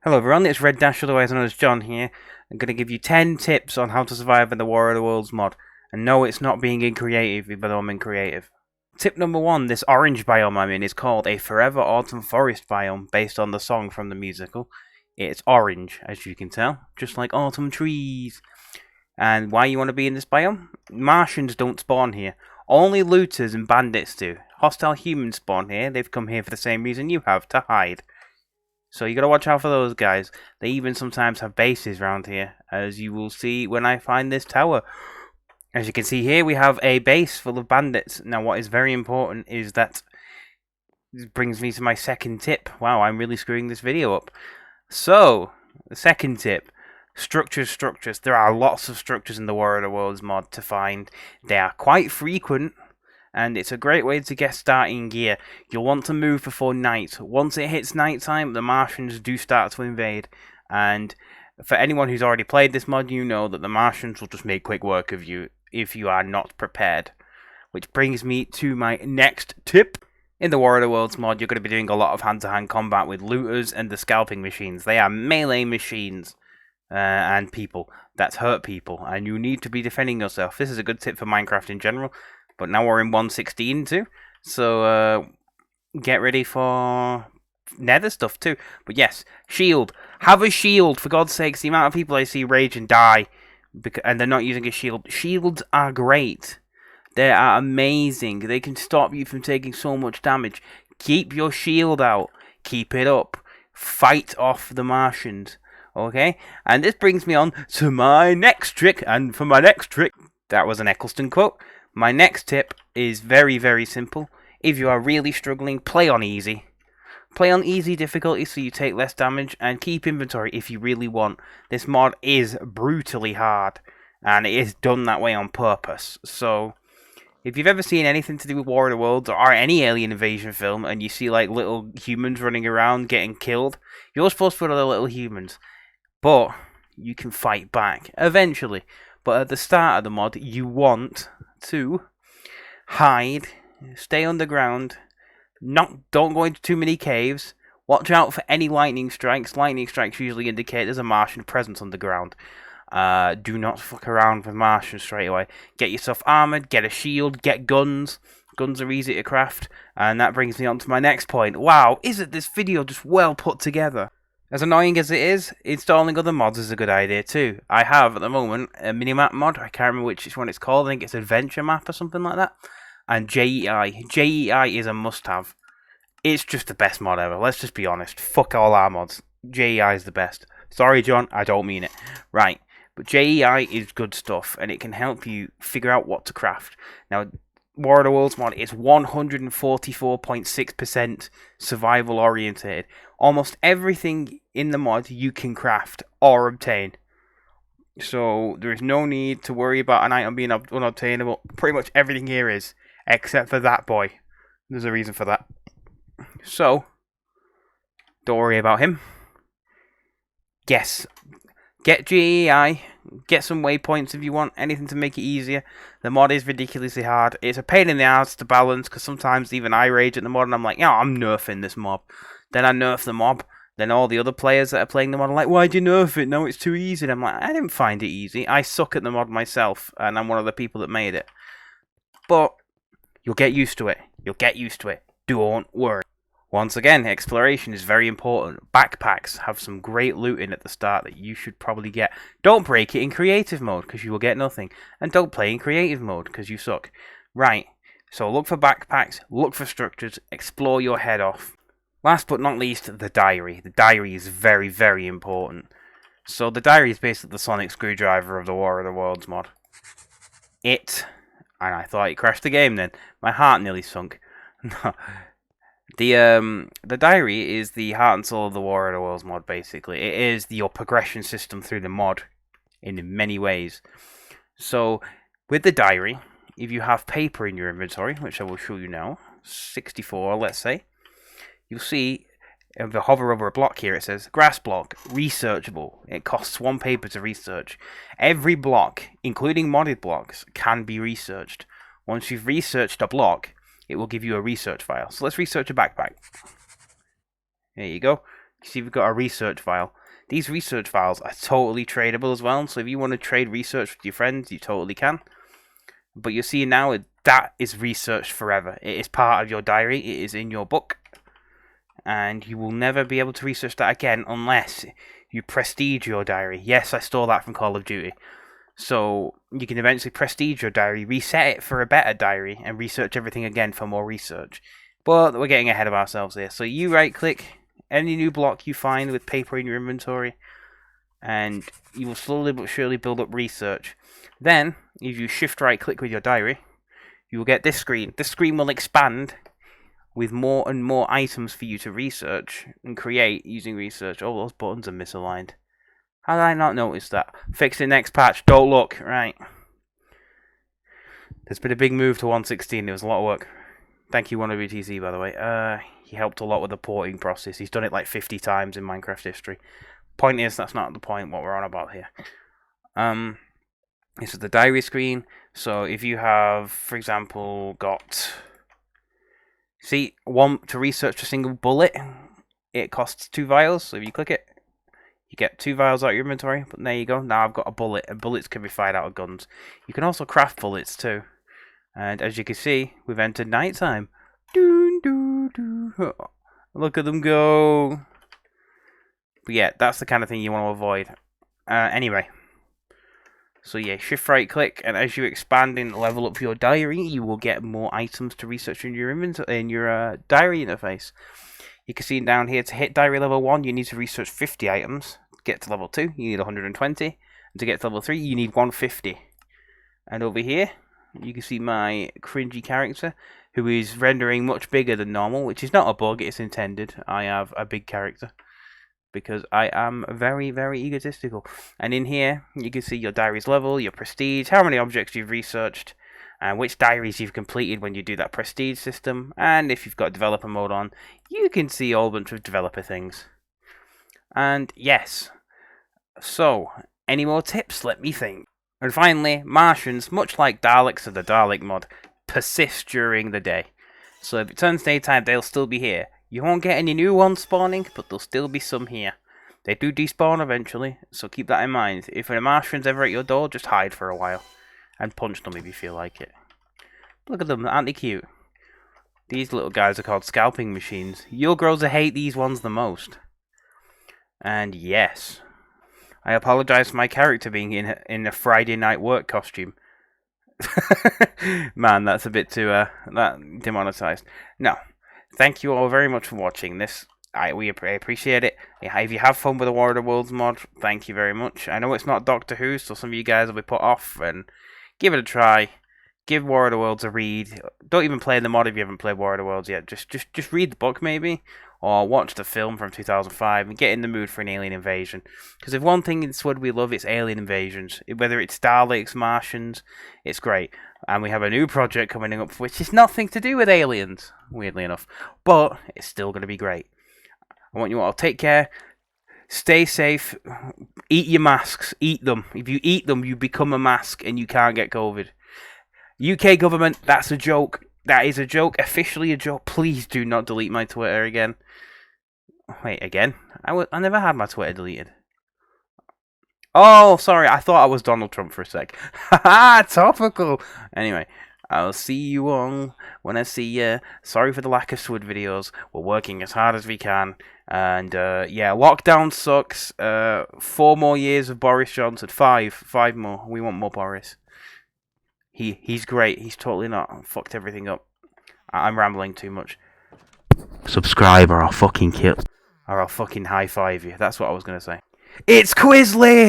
Hello everyone, it's RedDash, otherwise known as John here. I'm going to give you 10 tips on how to survive in the War of the Worlds mod. And no, it's not being in creative, even though I'm in creative. Tip number 1, this orange biome I'm in is called a Forever Autumn Forest biome, based on the song from the musical. It's orange, as you can tell, just like autumn trees. And why you want to be in this biome? Martians don't spawn here. Only looters and bandits do. Hostile humans spawn here, they've come here for the same reason you have, to hide. So you gotta watch out for those guys. They even sometimes have bases around here, as you will see when I find this tower. As you can see here, we have a base full of bandits. Now what is very important is that this brings me to my second tip. Wow, I'm really screwing this video up. So, the second tip. Structures. There are lots of structures in the War of the Worlds mod to find. They are quite frequent, and it's a great way to get starting gear. You'll want to move before night. Once it hits night time, the Martians do start to invade. And for anyone who's already played this mod, you know that the Martians will just make quick work of you if you are not prepared. Which brings me to my next tip. In the War of the Worlds mod, you're going to be doing a lot of hand-to-hand combat with looters and the Scalping Machines. They are melee machines and people that hurt people, and you need to be defending yourself. This is a good tip for Minecraft in general. But now we're in 1.16 too, so get ready for nether stuff too. But yes, shield. Have a shield, for God's sakes. The amount of people I see rage and die, and they're not using a shield. Shields are great. They are amazing. They can stop you from taking so much damage. Keep your shield out. Keep it up. Fight off the Martians. Okay? And this brings me on to my next trick. And for my next trick, that was an Eccleston quote. My next tip is very, very simple. If you are really struggling, play on easy. Play on easy difficulty so you take less damage, and keep inventory if you really want. This mod is brutally hard, and it is done that way on purpose. So, if you've ever seen anything to do with War of the Worlds or any alien invasion film, and you see like little humans running around getting killed, you're supposed to put other little humans. But you can fight back eventually. But at the start of the mod, you want to hide, stay underground, don't go into too many caves, watch out for any lightning strikes. Lightning strikes usually indicate there's a Martian presence underground. Do not fuck around with Martians straight away. Get yourself armoured, get a shield, get guns. Guns are easy to craft, and that brings me on to my next point. Wow, isn't this video just well put together? As annoying as it is, installing other mods is a good idea too. I have, at the moment, a minimap mod. I can't remember which one it's called. I think it's Adventure Map or something like that. And JEI. JEI is a must-have. It's just the best mod ever. Let's just be honest. Fuck all our mods. JEI is the best. Sorry, John. I don't mean it. Right. But JEI is good stuff, and it can help you figure out what to craft. Now, War of the Worlds mod is 144.6% survival orientated. Almost everything in the mod you can craft or obtain. So there is no need to worry about an item being unobtainable. Pretty much everything here is, except for that boy. There's a reason for that. So, don't worry about him. Yes. Get GEI, get some waypoints if you want, anything to make it easier. The mod is ridiculously hard. It's a pain in the ass to balance, because sometimes even I rage at the mod and I'm like, yeah, I'm nerfing this mob. Then I nerf the mob. Then all the other players that are playing the mod are like, why'd you nerf it? No, it's too easy. And I'm like, I didn't find it easy. I suck at the mod myself, and I'm one of the people that made it. But you'll get used to it. You'll get used to it. Don't worry. Once again, exploration is very important. Backpacks have some great loot in at the start that you should probably get. Don't break it in creative mode, because you will get nothing. And don't play in creative mode, because you suck. Right, so look for backpacks, look for structures, explore your head off. Last but not least, the diary. The diary is very, very important. So the diary is basically the sonic screwdriver of the War of the Worlds mod. And I thought it crashed the game then. My heart nearly sunk. No. The diary is the heart and soul of the War of the Worlds mod, basically. It is your progression system through the mod in many ways. So, with the diary, if you have paper in your inventory, which I will show you now, 64, let's say, you'll see, if you hover over a block here, it says, grass block, researchable. It costs 1 paper to research. Every block, including modded blocks, can be researched. Once you've researched a block, it will give you a research file. So let's research a backpack. There you go. You see we've got a research file. These research files are totally tradable as well, so if you want to trade research with your friends, you totally can. But you see now that is researched forever. It is part of your diary, it is in your book, and you will never be able to research that again unless you prestige your diary. Yes, I stole that from Call of Duty. So you can eventually prestige your diary, reset it for a better diary, and research everything again for more research. But we're getting ahead of ourselves here. So you right click any new block you find with paper in your inventory, and you will slowly but surely build up research. Then, if you shift right click with your diary, you will get this screen. This screen will expand with more and more items for you to research and create using research. Oh, those buttons are misaligned. How did I not notice that? Fix it next patch. Don't look. Right. There's been a big move to 1.16. It was a lot of work. Thank you, SWDTeam, by the way. He helped a lot with the porting process. He's done it like 50 times in Minecraft history. Point is, that's not the point what we're on about here. This is the diary screen. So if you have, for example, got... See, to research a single bullet, it costs 2 vials. So if you click it, you get 2 vials out of your inventory. But there you go. Now I've got a bullet. And bullets can be fired out of guns. You can also craft bullets too. And as you can see, we've entered nighttime. Doo, doo, doo. Look at them go. But yeah, that's the kind of thing you want to avoid. Anyway. So yeah, shift right click, and as you expand and level up your diary, you will get more items to research in your inventory, in your diary interface. You can see down here, to hit diary level 1, you need to research 50 items. To get to level 2, you need 120. And to get to level 3, you need 150. And over here, you can see my cringy character, who is rendering much bigger than normal, which is not a bug, it's intended. I have a big character, because I am very, very egotistical. And in here, you can see your diary's level, your prestige, how many objects you've researched, and which diaries you've completed when you do that prestige system. And if you've got developer mode on, you can see a whole bunch of developer things. And yes, so, any more tips? Let me think. And finally, Martians, much like Daleks of the Dalek mod, persist during the day. So if it turns daytime, they'll still be here. You won't get any new ones spawning, but there'll still be some here. They do despawn eventually, so keep that in mind. If a Martian's ever at your door, just hide for a while. And punch them if you feel like it. Look at them, aren't they cute? These little guys are called Scalping Machines. You'll grow to hate these ones the most. And yes, I apologise for my character being in a Friday night work costume. Man, that's a bit too that demonetized. No. Thank you all very much for watching this. We appreciate it. If you have fun with the War of the Worlds mod, thank you very much. I know it's not Doctor Who, so some of you guys will be put off, and give it a try. Give War of the Worlds a read. Don't even play the mod if you haven't played War of the Worlds yet. Just read the book maybe, or watch the film from 2005 and get in the mood for an alien invasion. Because if one thing in SWD we love, it's alien invasions. Whether it's Daleks, Martians, it's great. And we have a new project coming up which is nothing to do with aliens, weirdly enough. But it's still going to be great. I want you all to take care, stay safe, eat your masks, eat them. If you eat them, you become a mask and you can't get COVID. UK government, that's a joke. That is a joke, officially a joke. Please do not delete my Twitter again. Wait, again? I never had my Twitter deleted. Oh, sorry, I thought I was Donald Trump for a sec. Haha, topical. Anyway, I'll see you all when I see you. Sorry for the lack of SWD videos. We're working as hard as we can. And, yeah, lockdown sucks. 4 more years of Boris Johnson. 5 more. We want more Boris. He's great. He's totally not fucked everything up. I'm rambling too much. Subscribe or I'll fucking kill. Or I'll fucking high five you. That's what I was going to say. It's Quizly!